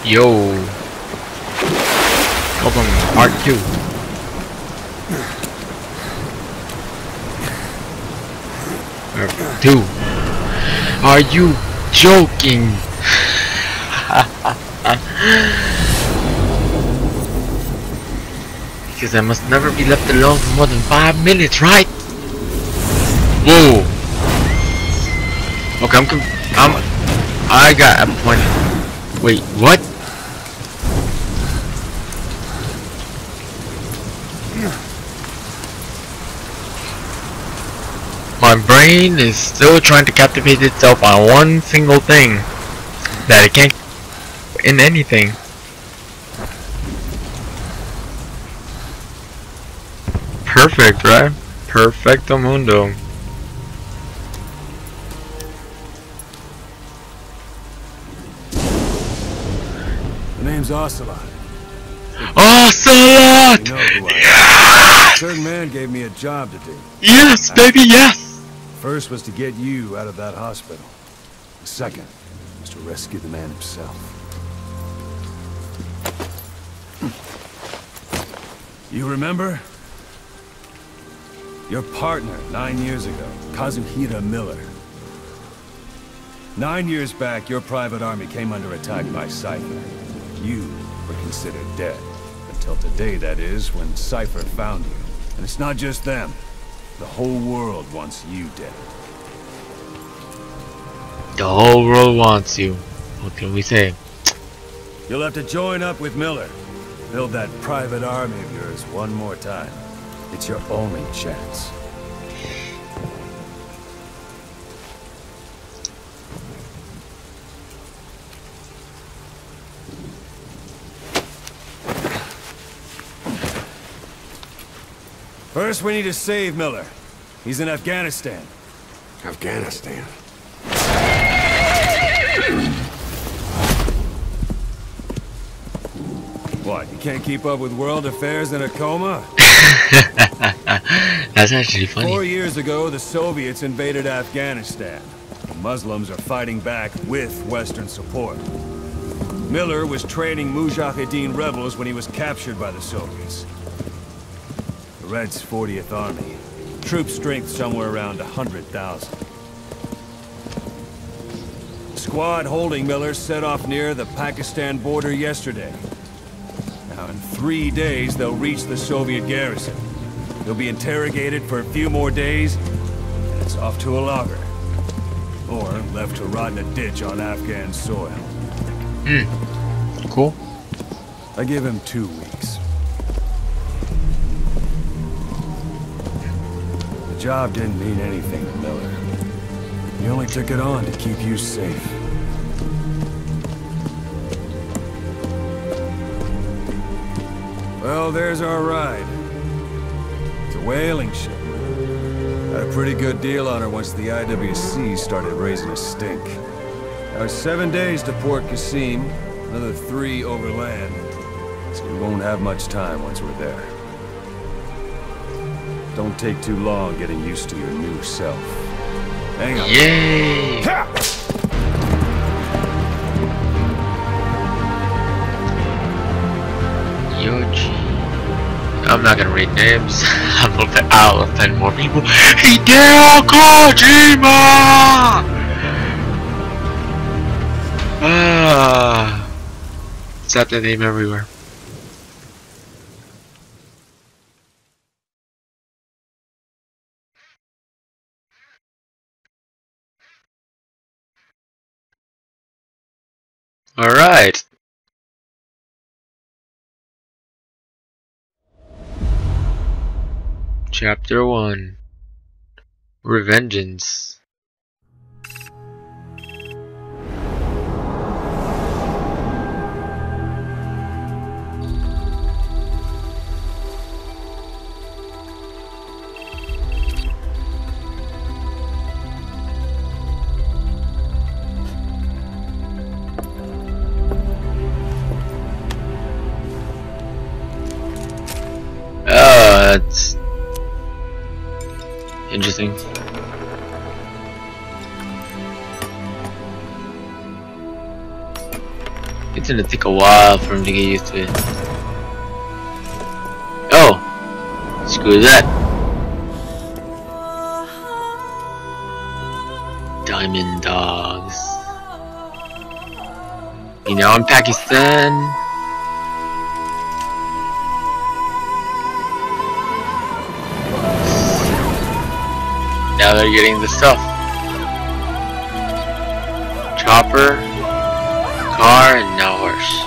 Yo. Welcome, part 2. Part 2. Are you joking? Because I must never be left alone for more than 5 minutes, right? Whoa. Okay, I got a point. Wait, what? My brain is still trying to captivate itself on one single thing that it can't in anything. Perfect, right? Perfecto mundo. The name's Ocelot. Ocelot! You know who I am. Yes! A certain man gave me a job to do. Yes, baby, yes! First was to get you out of that hospital. The second was to rescue the man himself. You remember? Your partner 9 years ago, Kazuhira Miller. 9 years back, your private army came under attack by Cypher. You were considered dead. Until today, that is, when Cypher found you. And it's not just them. The whole world wants you dead. The whole world wants you. What can we say? You'll have to join up with Miller. Build that private army of yours one more time. It's your only chance. First, we need to save Miller. He's in Afghanistan. Afghanistan? What, you can't keep up with world affairs in a coma? That's actually funny. 4 years ago, the Soviets invaded Afghanistan. The Muslims are fighting back with Western support. Miller was training Mujahideen rebels when he was captured by the Soviets. The Reds' 40th Army. Troop strength somewhere around 100,000. The squad holding Miller set off near the Pakistan border yesterday. Now, in 3 days, they'll reach the Soviet garrison. They'll be interrogated for a few more days, and it's off to a lager. Or left to rot in a ditch on Afghan soil. Cool. I give him 2 weeks. The job didn't mean anything to Miller. He only took it on to keep you safe. Well, there's our ride. It's a whaling ship. Had a pretty good deal on her once the IWC started raising a stink. Now it's 7 days to Port Qasim, another 3 overland. So we won't have much time once we're there. Don't take too long getting used to your new self. Hang on. Yay! Yoji. I'm not gonna read names. I'll offend more people. Hideo Kojima! It's that the name everywhere. Alright. Chapter 1. Revengeance. That's interesting. It's It's gonna take a while for him to get used to it. Oh! Screw that. Diamond dogs. You know, in Pakistan. Now they're getting the stuff. Chopper, car, and now horse.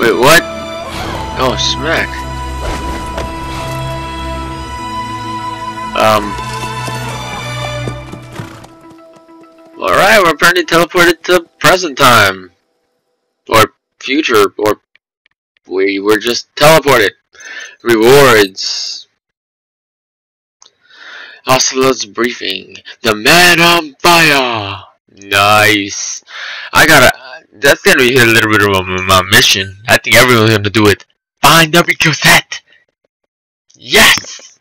Wait, what? Oh, smack. Alright, we're apparently teleported to present time. Or future, or we were just teleported. Rewards. H.A.C.L's briefing. The man on fire. Nice. That's gonna be a little bit of my mission. I think everyone's gonna do it. Find the recruit set. Yes.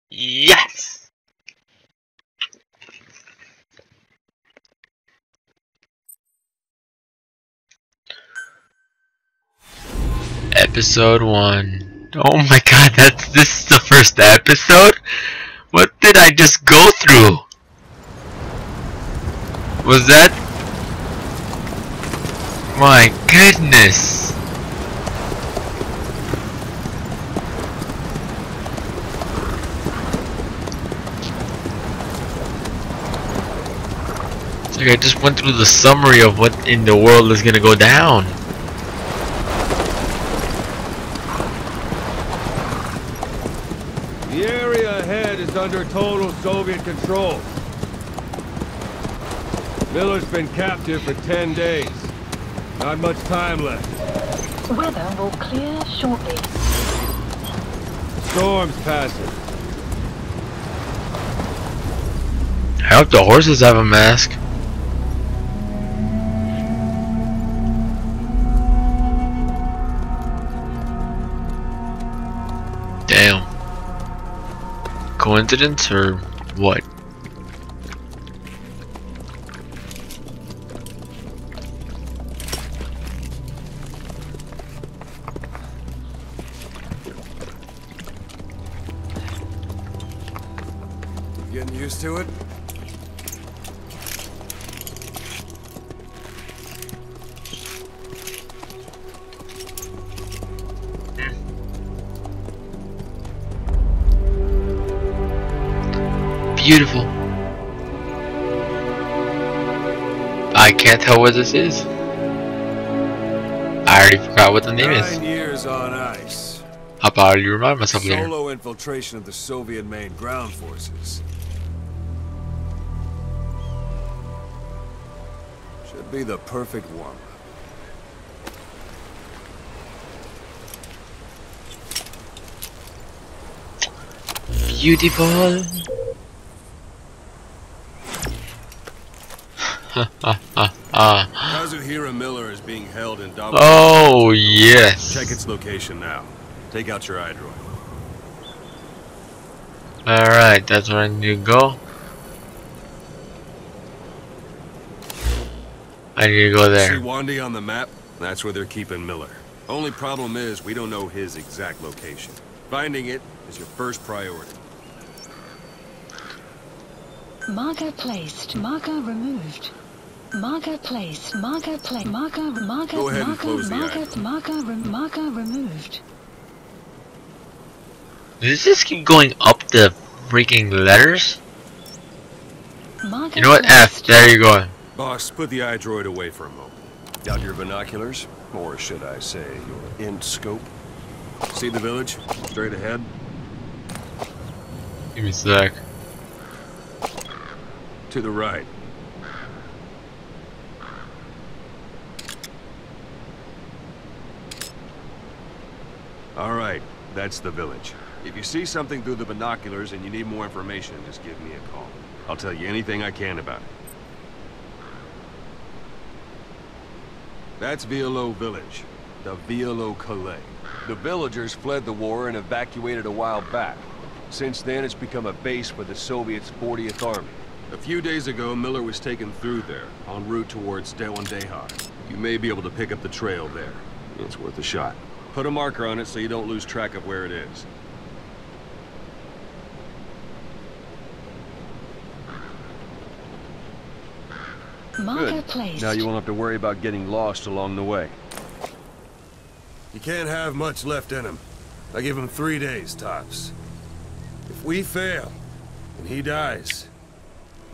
Yes. Episode 1. Oh my god, this is the first episode? What did I just go through? Was that? My goodness. It's like I just went through the summary of what in the world is gonna go down. The area ahead is under total Soviet control. Miller's been captive for 10 days. Not much time left. Weather will clear shortly. Storm's passing. I hope the horses have a mask. Damn. Coincidence or what? Getting used to it? Beautiful. I can't tell what this is. I already forgot what the name is. 9 years on ice. I'll probably remind myself later. Solo infiltration of the Soviet main ground forces. Should be the perfect warm-up. Beautiful. Kazuhira Miller is being held in Dublin. Oh, yes. Check its location now. Take out your iDroid. Alright, that's where I need to go. I need to go there. See Wandy on the map? That's where they're keeping Miller. Only problem is we don't know his exact location. Finding it is your first priority. Marker placed. Marker removed. Marker placed. Marker placed. Marker. Go ahead and close the item. Marker removed. Does this keep going up the freaking letters? Marker You know what? F. There you go. Boss, put the iDroid away for a moment. Got your binoculars? Or should I say, your in-scope? See the village? Straight ahead? Give me a sec. To the right. Alright, that's the village. If you see something through the binoculars and you need more information, just give me a call. I'll tell you anything I can about it. That's Violo Village, the Violo Calais. The villagers fled the war and evacuated a while back. Since then, it's become a base for the Soviets' 40th Army. A few days ago, Miller was taken through there, en route towards Dehar. You may be able to pick up the trail there. It's worth a shot. Put a marker on it so you don't lose track of where it is. Marker Good. placed. Now you won't have to worry about getting lost along the way. You can't have much left in him. I give him 3 days, tops. If we fail, and he dies,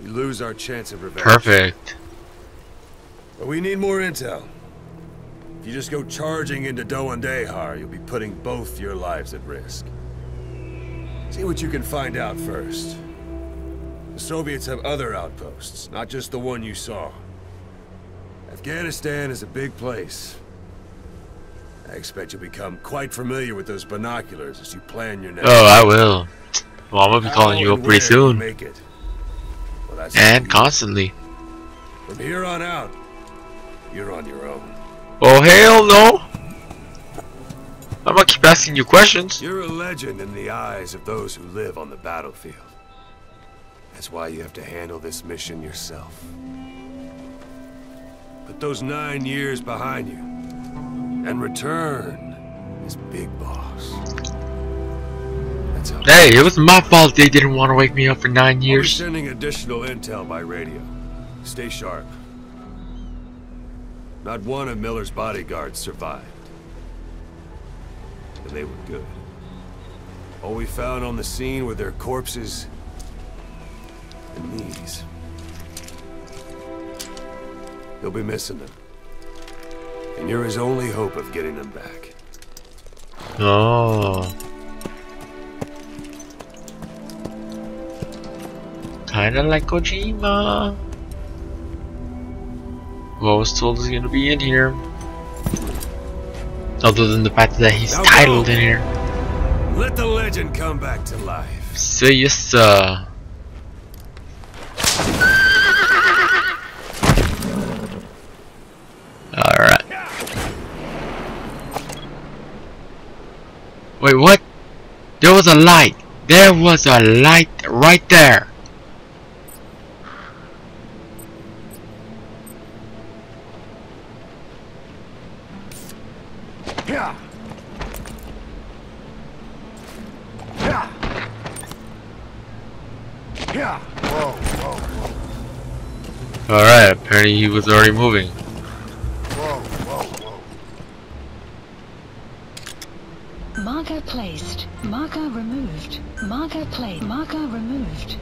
we lose our chance of revenge. Perfect. But we need more intel. If you just go charging into Dehar, you'll be putting both your lives at risk. See what you can find out first. The Soviets have other outposts, not just the one you saw. Afghanistan is a big place. I expect you'll become quite familiar with those binoculars as you plan your next. Oh, I will. Well, I'm gonna be calling you How up and pretty where you soon. make it. Well, that's And up to you. constantly. From here on out, you're on your own. Oh, hell no! I'm gonna keep asking you questions. You're a legend in the eyes of those who live on the battlefield. That's why you have to handle this mission yourself. Put those 9 years behind you, and return as Big Boss. That's how. Hey, it was my fault they didn't want to wake me up for 9 I'll be years. sending additional intel by radio. Stay sharp. Not one of Miller's bodyguards survived. And they were good. All we found on the scene were their corpses and these. You'll be missing them. And you're his only hope of getting them back. Oh. Kinda like Kojima. Who I was told is gonna be in here. Other than the fact that he's Now titled go. in here. Let the legend come back to life. See you, sir. Alright. Wait, what? There was a light. There was a light right there. Yeah. Yeah. Whoa, whoa, whoa. Alright, apparently he was already moving. Whoa, whoa, whoa. Marker placed. Marker removed. Marker placed. Marker removed.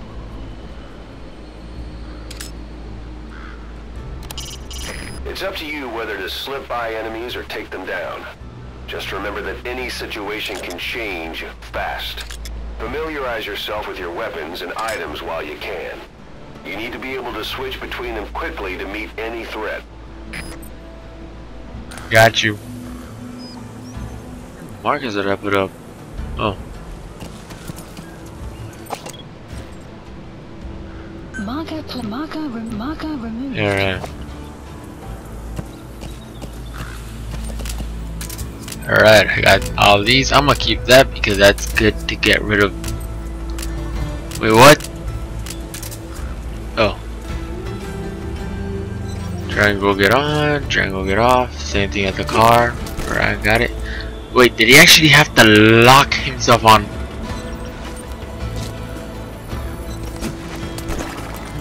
It's up to you whether to slip by enemies or take them down. Just remember that any situation can change fast. Familiarize yourself with your weapons and items while you can. You need to be able to switch between them quickly to meet any threat. Got you. Markers that I put up. Oh. Marker removed. Alright. Alright, I got all these. I'm gonna keep that because that's good to get rid of. Wait, what? Oh. Triangle get on, triangle get off. Same thing at the car. Alright, got it. Wait, did he actually have to lock himself on?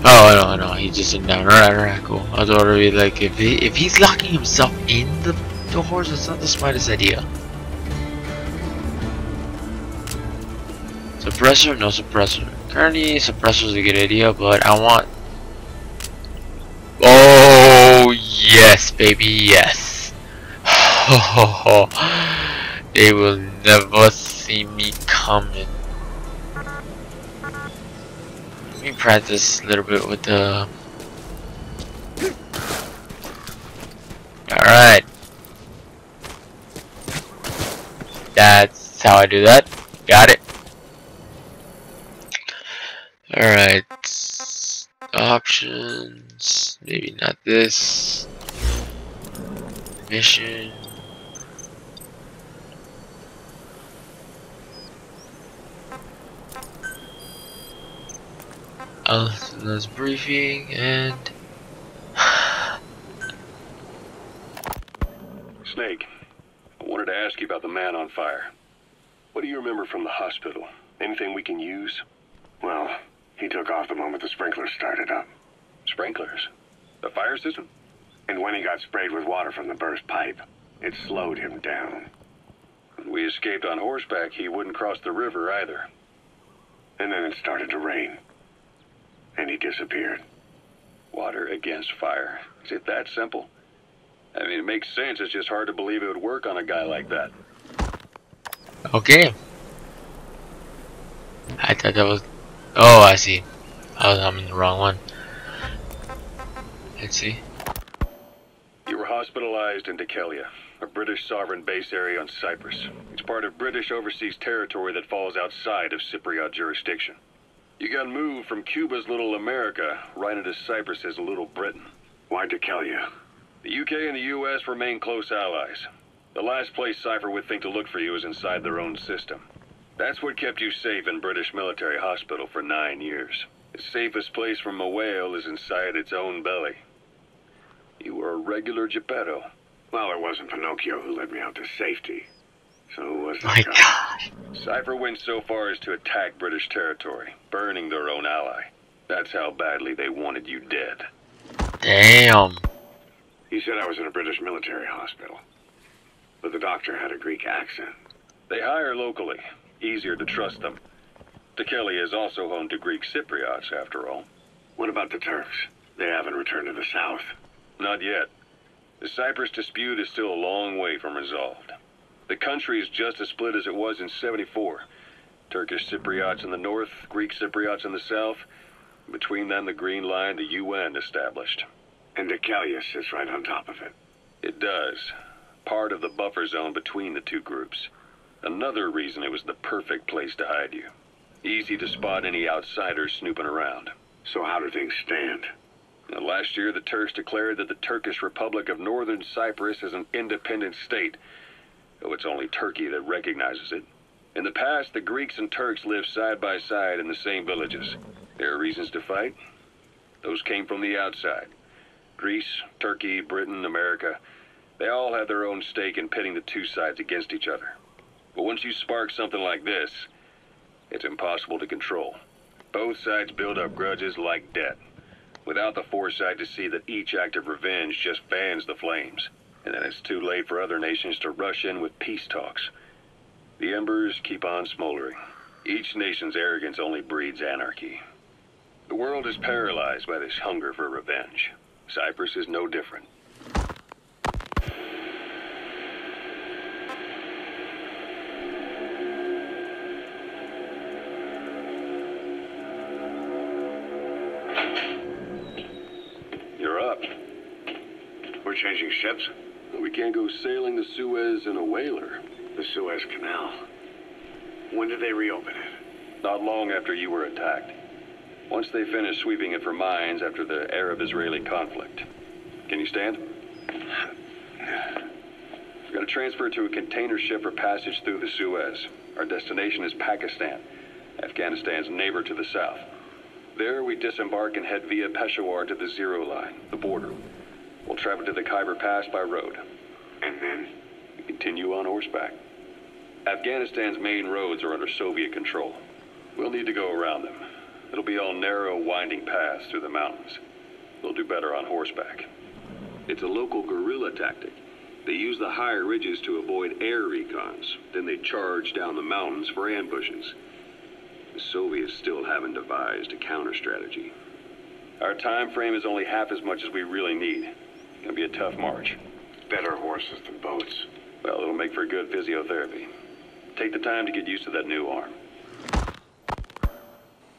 Oh, no, he's just sitting down. Alright, cool. I was about to be like, if he's locking himself in the horse, it's not the smartest idea. Suppressor, no suppressor. Currently, suppressor is a good idea, but I want. Oh yes, baby, yes. They will never see me coming. Let me practice a little bit with the. Alright. That's how I do that. Got it. Alright. Options. Maybe not this. Mission. Let's briefing and Snake, I wanted to ask you about the man on fire. What do you remember from the hospital? Anything we can use? Well, he took off the moment the sprinklers started up. Sprinklers? The fire system? And when he got sprayed with water from the burst pipe, it slowed him down. When we escaped on horseback, he wouldn't cross the river either. And then it started to rain. And he disappeared. Water against fire. Is it that simple? I mean, it makes sense. It's just hard to believe it would work on a guy like that. okay. I thought that was. Oh, I see. I'm in the wrong one. Let's see. You were hospitalized in H.A.C.L, a British sovereign base area on Cyprus. It's part of British overseas territory that falls outside of Cypriot jurisdiction. You got moved from Cuba's Little America right into Cyprus's Little Britain. Why H.A.C.L? The UK and the US remain close allies. The last place Cypher would think to look for you is inside their own system. That's what kept you safe in British military hospital for 9 years. The safest place from a whale is inside its own belly. You were a regular Geppetto. Well, it wasn't Pinocchio who led me out to safety. So it was My God. Cypher went so far as to attack British territory, burning their own ally. That's how badly they wanted you dead. Damn. He said I was in a British military hospital. But the doctor had a Greek accent. They hire locally. Easier to trust them. H.A.C.L is also home to Greek Cypriots, after all. What about the Turks? They haven't returned to the south. Not yet. The Cyprus dispute is still a long way from resolved. The country is just as split as it was in '74. Turkish Cypriots in the north, Greek Cypriots in the south. Between them, the Green Line, the UN established. And H.A.C.L sits right on top of it. It does. Part of the buffer zone between the two groups. Another reason it was the perfect place to hide you. Easy to spot any outsiders snooping around. So how do things stand? Now, last year, the Turks declared that the Turkish Republic of Northern Cyprus is an independent state, though it's only Turkey that recognizes it. In the past, the Greeks and Turks lived side by side in the same villages. There are reasons to fight. Those came from the outside. Greece, Turkey, Britain, America, they all had their own stake in pitting the two sides against each other. But once you spark something like this, it's impossible to control. Both sides build up grudges like debt, without the foresight to see that each act of revenge just fans the flames. And then it's too late for other nations to rush in with peace talks. The embers keep on smoldering. Each nation's arrogance only breeds anarchy. The world is paralyzed by this hunger for revenge. Cyprus is no different. You're up. We're changing ships? We can't go sailing the Suez in a whaler. The Suez Canal. When did they reopen it? Not long after you were attacked. Once they finished sweeping it for mines after the Arab-Israeli conflict. Can you stand? We're going to transfer to a container ship for passage through the Suez. Our destination is Pakistan, Afghanistan's neighbor to the south. There we disembark and head via Peshawar to the Zero Line, the border. We'll travel to the Khyber Pass by road. And then? We continue on horseback. Afghanistan's main roads are under Soviet control. We'll need to go around them. It'll be all narrow, winding paths through the mountains. We'll do better on horseback. It's a local guerrilla tactic. They use the higher ridges to avoid air recons. Then they charge down the mountains for ambushes. The Soviets still haven't devised a counter-strategy. Our time frame is only half as much as we really need. It's gonna be a tough march. Better horses than boats. Well, it'll make for good physiotherapy. Take the time to get used to that new arm.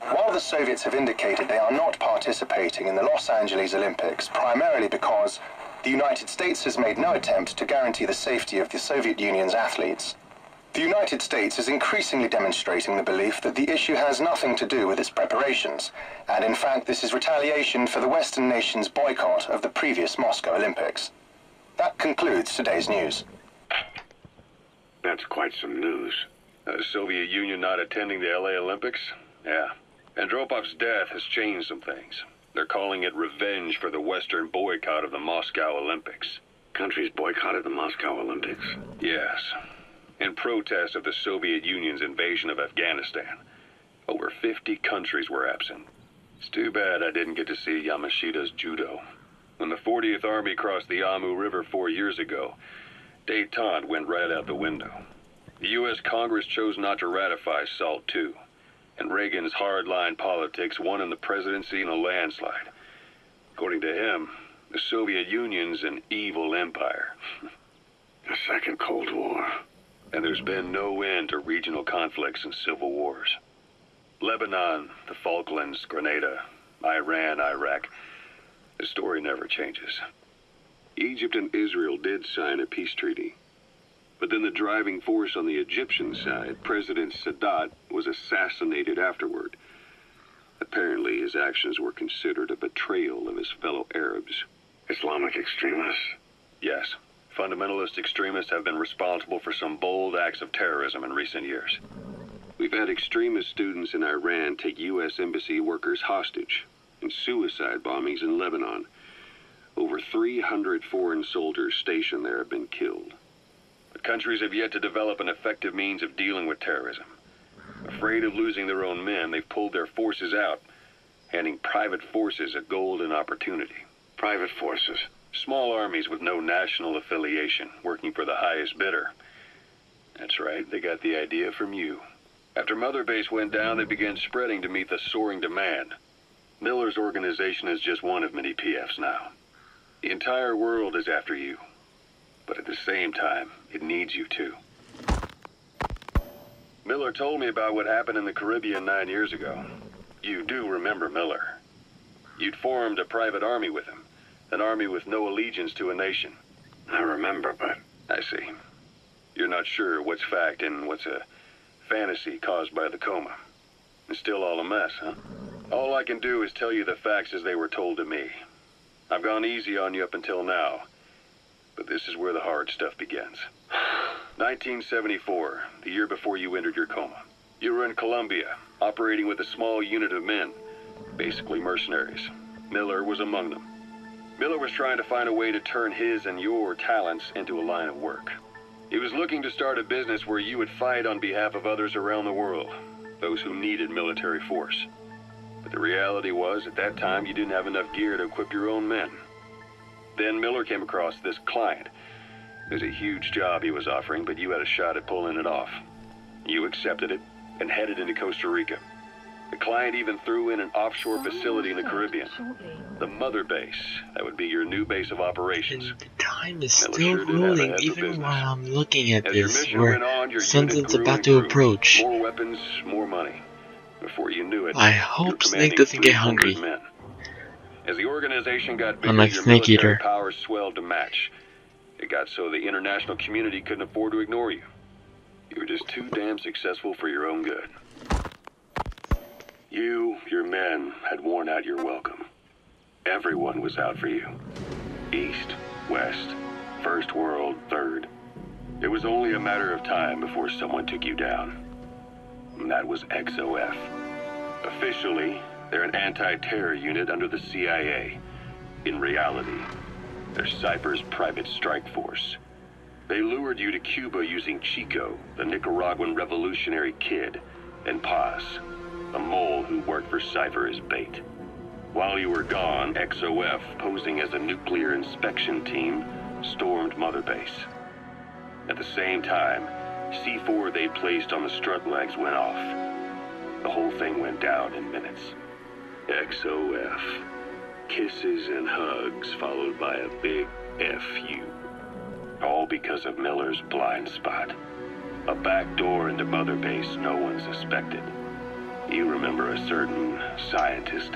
While the Soviets have indicated they are not participating in the Los Angeles Olympics, primarily because the United States has made no attempt to guarantee the safety of the Soviet Union's athletes, the United States is increasingly demonstrating the belief that the issue has nothing to do with its preparations, and in fact this is retaliation for the Western nations' boycott of the previous Moscow Olympics. That concludes today's news. That's quite some news. The Soviet Union not attending the LA Olympics? Yeah, Andropov's death has changed some things. They're calling it revenge for the Western boycott of the Moscow Olympics. Countries boycotted the Moscow Olympics? Yes. In protest of the Soviet Union's invasion of Afghanistan. Over 50 countries were absent. It's too bad I didn't get to see Yamashita's judo. When the 40th Army crossed the Amu River 4 years ago, détente went right out the window. The U.S. Congress chose not to ratify SALT II, and Reagan's hardline politics won in the presidency in a landslide. According to him, the Soviet Union's an evil empire. A second Cold War. And there's been no end to regional conflicts and civil wars. Lebanon, the Falklands, Grenada, Iran, Iraq. The story never changes. Egypt and Israel did sign a peace treaty. But then the driving force on the Egyptian side, President Sadat, was assassinated afterward. Apparently his actions were considered a betrayal of his fellow Arabs. Islamic extremists? Yes. Fundamentalist extremists have been responsible for some bold acts of terrorism in recent years. We've had extremist students in Iran take U.S. embassy workers hostage, and suicide bombings in Lebanon. Over 300 foreign soldiers stationed there have been killed. But countries have yet to develop an effective means of dealing with terrorism. Afraid of losing their own men, they've pulled their forces out, handing private forces a golden opportunity. Private forces? Small armies with no national affiliation, working for the highest bidder. That's right, they got the idea from you. After Mother Base went down, they began spreading to meet the soaring demand. Miller's organization is just one of many PFs now. The entire world is after you. But at the same time, it needs you too. Miller told me about what happened in the Caribbean 9 years ago. You do remember Miller. You'd formed a private army with him. An army with no allegiance to a nation. I remember, but... I see. You're not sure what's fact and what's a fantasy caused by the coma. It's still all a mess, huh? All I can do is tell you the facts as they were told to me. I've gone easy on you up until now, but this is where the hard stuff begins. 1974, the year before you entered your coma. You were in Colombia, operating with a small unit of men, basically mercenaries. Miller was among them. Miller was trying to find a way to turn his and your talents into a line of work. He was looking to start a business where you would fight on behalf of others around the world, those who needed military force. But the reality was, at that time, you didn't have enough gear to equip your own men. Then Miller came across this client. It was a huge job he was offering, but you had a shot at pulling it off. You accepted it and headed into Costa Rica. The client even threw in an offshore facility in the Caribbean. The Mother Base. That would be your new base of operations. And the time is still rolling even while I'm looking at this, where sunset's about to approach. More weapons, more money. Before you knew it, I hope Snake doesn't get hungry. Men. As the organization got bigger, Unlike your Snake military Eater. powers swelled to match. It got so the international community couldn't afford to ignore you. You were just too damn successful for your own good. You, your men, had worn out your welcome. Everyone was out for you. East, West, First World, Third. It was only a matter of time before someone took you down. And that was XOF. Officially, they're an anti-terror unit under the CIA. In reality, they're Cypher's private strike force. They lured you to Cuba using Chico, the Nicaraguan revolutionary kid, and Paz, a mole who worked for Cypher as bait. While you were gone, XOF, posing as a nuclear inspection team, stormed Mother Base. At the same time, C4 they placed on the strut legs went off. The whole thing went down in minutes. XOF. Kisses and hugs followed by a big F you. All because of Miller's blind spot. A back door into Mother Base no one suspected. You remember a certain scientist.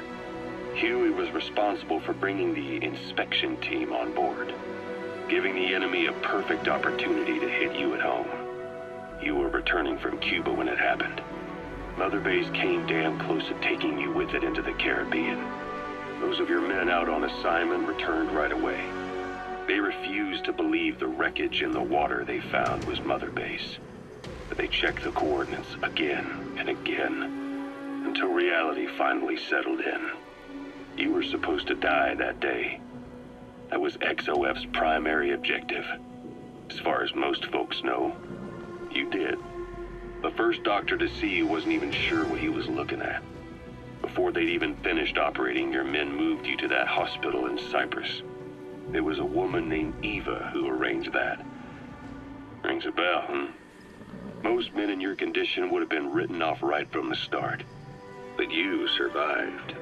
Huey was responsible for bringing the inspection team on board, giving the enemy a perfect opportunity to hit you at home. You were returning from Cuba when it happened. Mother Base came damn close to taking you with it into the Caribbean. Those of your men out on assignment returned right away. They refused to believe the wreckage in the water they found was Mother Base. But they checked the coordinates again and again, until reality finally settled in. You were supposed to die that day. That was XOF's primary objective. As far as most folks know, you did. The first doctor to see you wasn't even sure what he was looking at. Before they'd even finished operating, your men moved you to that hospital in Cyprus. It was a woman named Eva who arranged that. Rings a bell, huh? Most men in your condition would have been written off right from the start. But you survived.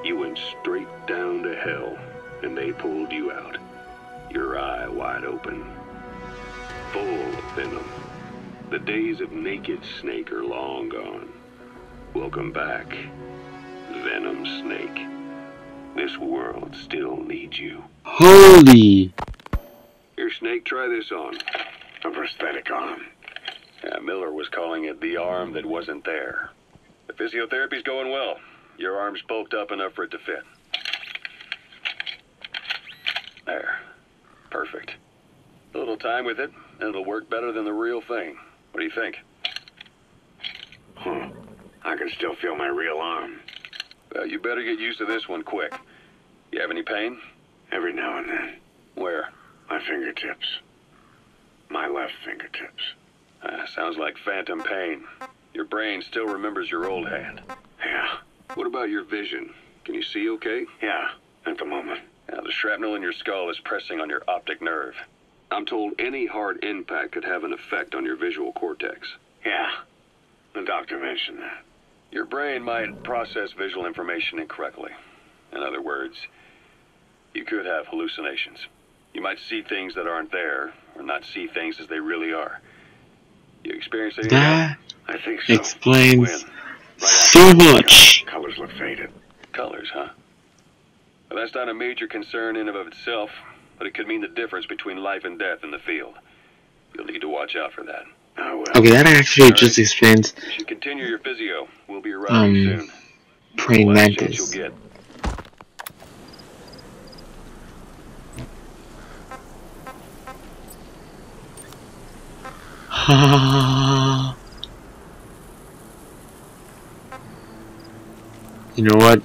You went straight down to hell, and they pulled you out. Your eye wide open. Full of venom. The days of naked Snake are long gone. Welcome back, Venom Snake. This world still needs you. Holy! Here, Snake, try this on. A prosthetic arm. Yeah, Miller was calling it the arm that wasn't there. The physiotherapy's going well. Your arm's bulked up enough for it to fit. There. Perfect. A little time with it, and it'll work better than the real thing. What do you think? I can still feel my real arm. Well, you better get used to this one quick. You have any pain? Every now and then. Where? My fingertips. My left fingertips. Sounds like phantom pain. Your brain still remembers your old hand. Yeah. What about your vision? Can you see okay? Yeah, at the moment. Now, the shrapnel in your skull is pressing on your optic nerve. I'm told any hard impact could have an effect on your visual cortex. Yeah, the doctor mentioned that. Your brain might process visual information incorrectly. In other words, you could have hallucinations. You might see things that aren't there, or not see things as they really are. You experience any of that? I think so. Explains so much. Colors look faded. Colors, huh? Well, that's not a major concern in and of itself, but it could mean the difference between life and death in the field. You'll need to watch out for that. I will. Okay, that actually just explains. You should continue your physio. We'll be arriving soon. Praying mantis. You'll get. You know what?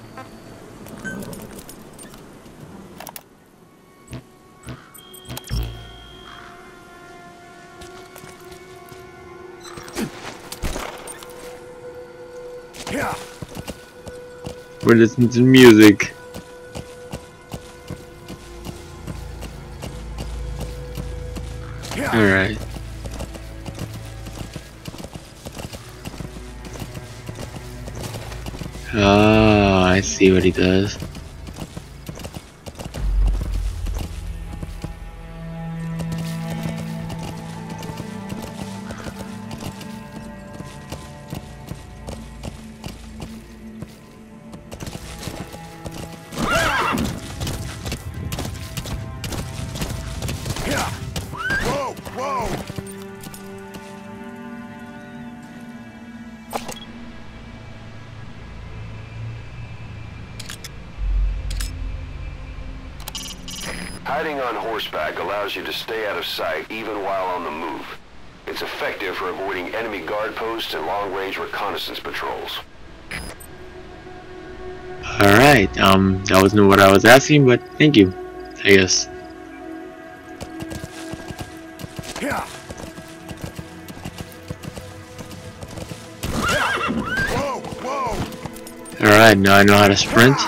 We're listening to music. Alright. Oh, I see what he does. Hiding on horseback allows you to stay out of sight even while on the move. It's effective for avoiding enemy guard posts and long-range reconnaissance patrols. Alright, that wasn't what I was asking, but thank you, I guess. Alright, now I know how to sprint.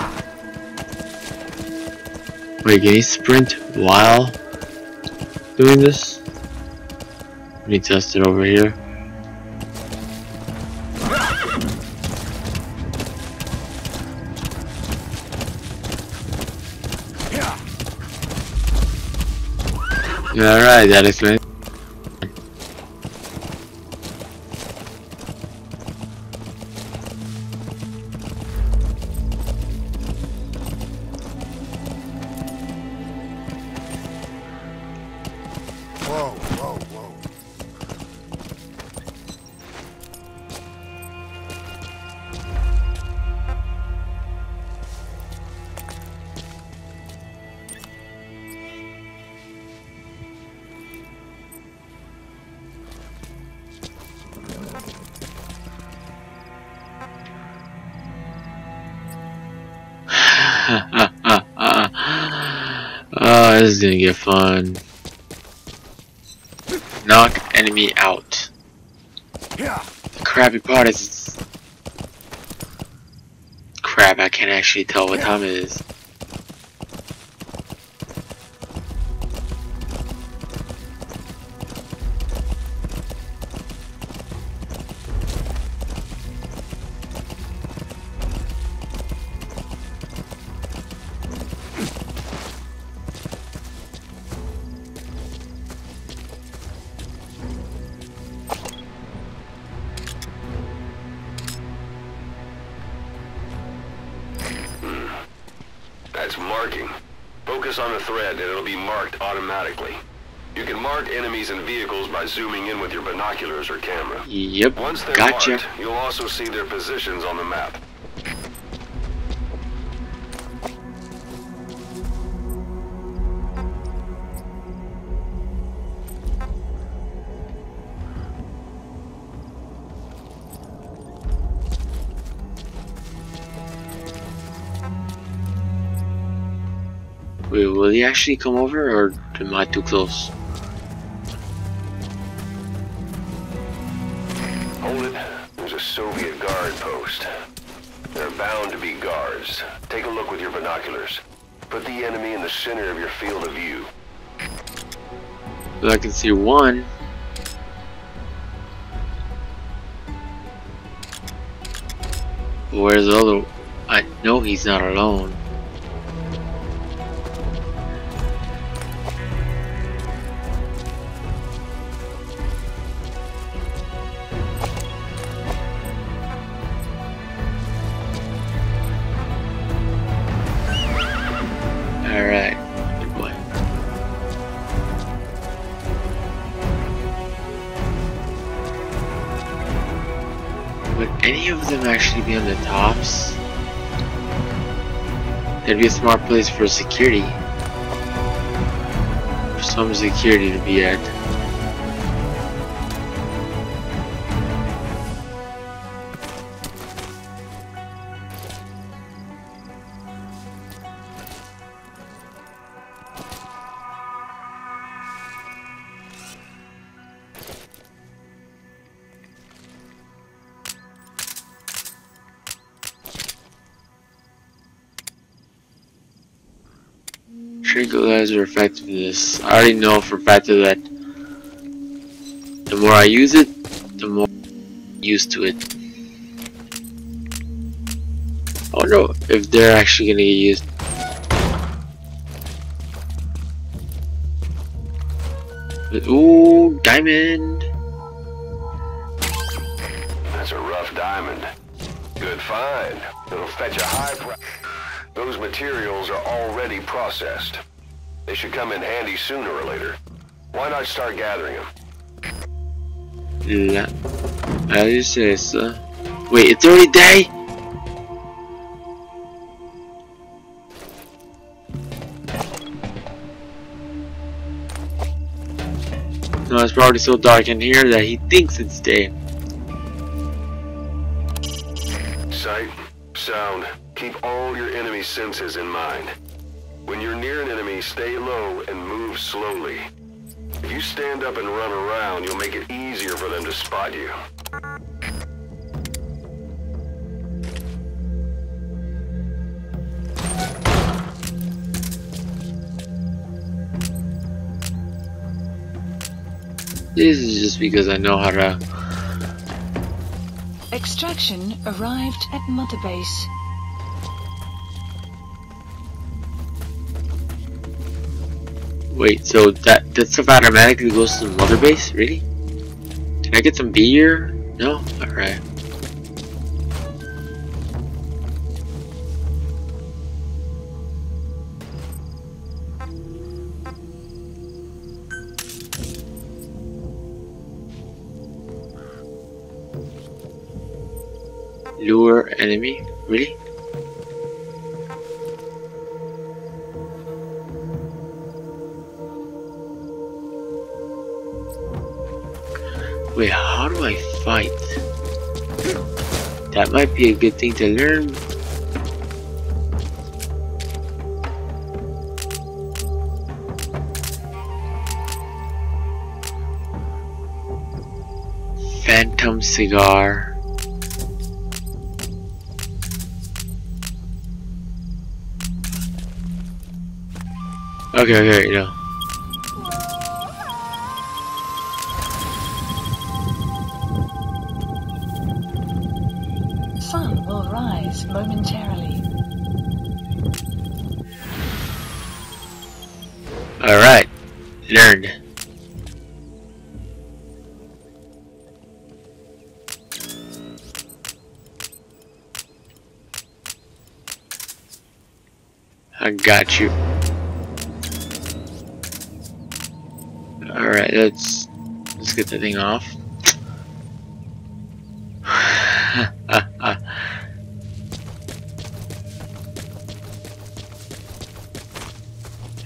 Wait, can he sprint while doing this? Let me test it over here. Alright, that explains. This is gonna get fun. Knock enemy out. The crappy part is... Crap, I can't actually tell what time it is. That's marking. Focus on the thread and it'll be marked automatically. You can mark enemies and vehicles by zooming in with your binoculars or camera. Yep, Once they're gotcha. marked, you'll also see their positions on the map. Wait, will he actually come over, or am I too close? Hold it. There's a Soviet guard post. There are bound to be guards. Take a look with your binoculars. Put the enemy in the center of your field of view. Well, I can see one. Where's the other? I know he's not alone. Alright, good boy. Would any of them actually be on the tops? That'd be a smart place for security. For some security to be at. Tranquilizer effectiveness. I already know for a fact that the more I use it, the more I'm used to it. I wonder if they're actually gonna get used. Ooh, diamond! That's a rough diamond. Good find. It'll fetch a high price. Those materials are already processed. They should come in handy sooner or later. Why not start gathering them? Yeah, as you say, sir. Wait, it's already day? No, it's probably so dark in here that he thinks it's day. Sight, sound, keep all your enemy senses in mind. When you're near an enemy, stay low and move slowly. If you stand up and run around, you'll make it easier for them to spot you. This is just because I know how to... Extraction arrived at Mother Base. Wait, so that stuff automatically goes to the mother base? Really? Can I get some beer? No? Alright. Lure enemy? Really? Wait, how do I fight? That might be a good thing to learn. Phantom cigar. Okay, you know. Sun will rise momentarily. Alright, learned. I got you. Alright, let's get the thing off.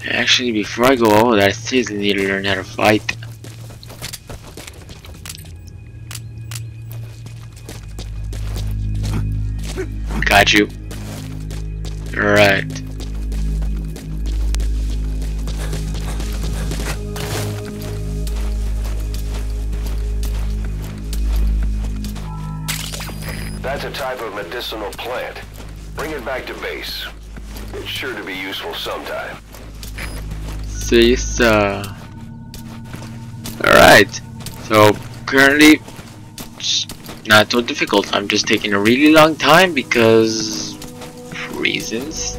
Actually, before I go over that, I still need to learn how to fight. Got you. Alright. That's a type of medicinal plant. Bring it back to base. It's sure to be useful sometime. See, alright. So, currently, it's not so difficult. I'm just taking a really long time because reasons.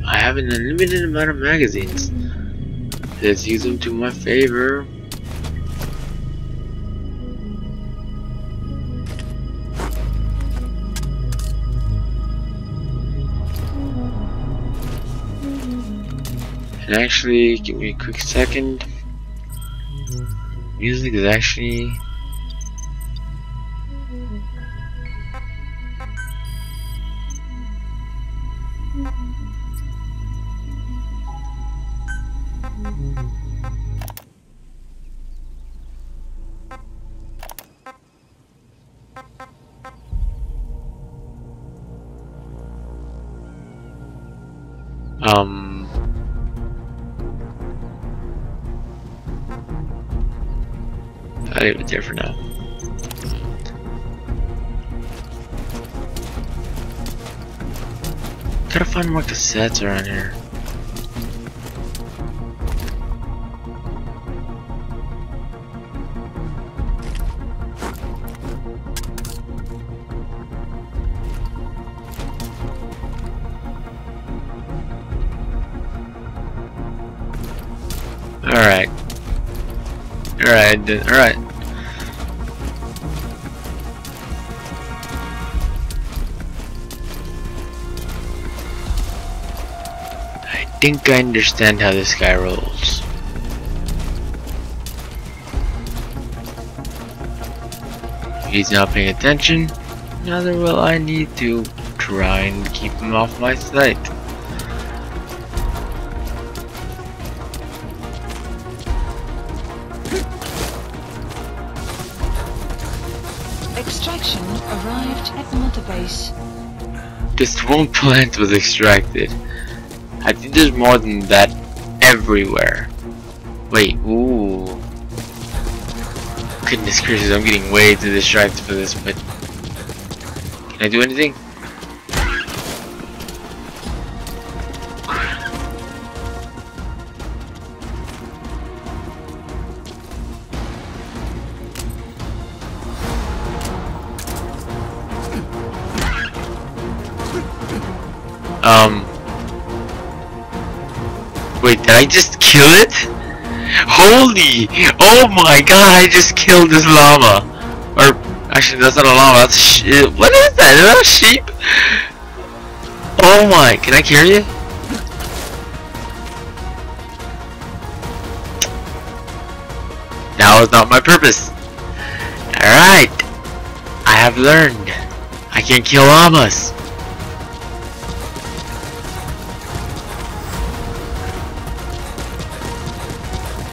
I have an unlimited amount of magazines. Let's use them to my favor. And actually, give me a quick second. Music is actually... I'll leave it there for now. Gotta find more cassettes around here. Alright. Alright. I think I understand how this guy rolls. He's not paying attention, neither will I need to try and keep him off my sight. Extraction arrived at Mother Base. Just one plant was extracted. I think there's more than that everywhere. Wait, ooh. Goodness gracious, I'm getting way too distracted for this, but... Can I do anything? Wait, did I just kill it? Holy! Oh my god, I just killed this llama! Or, actually, that's not a llama, that's a sheep. What is that? Is that a sheep? Oh my, can I carry it? That was not my purpose. Alright. I have learned. I can kill llamas.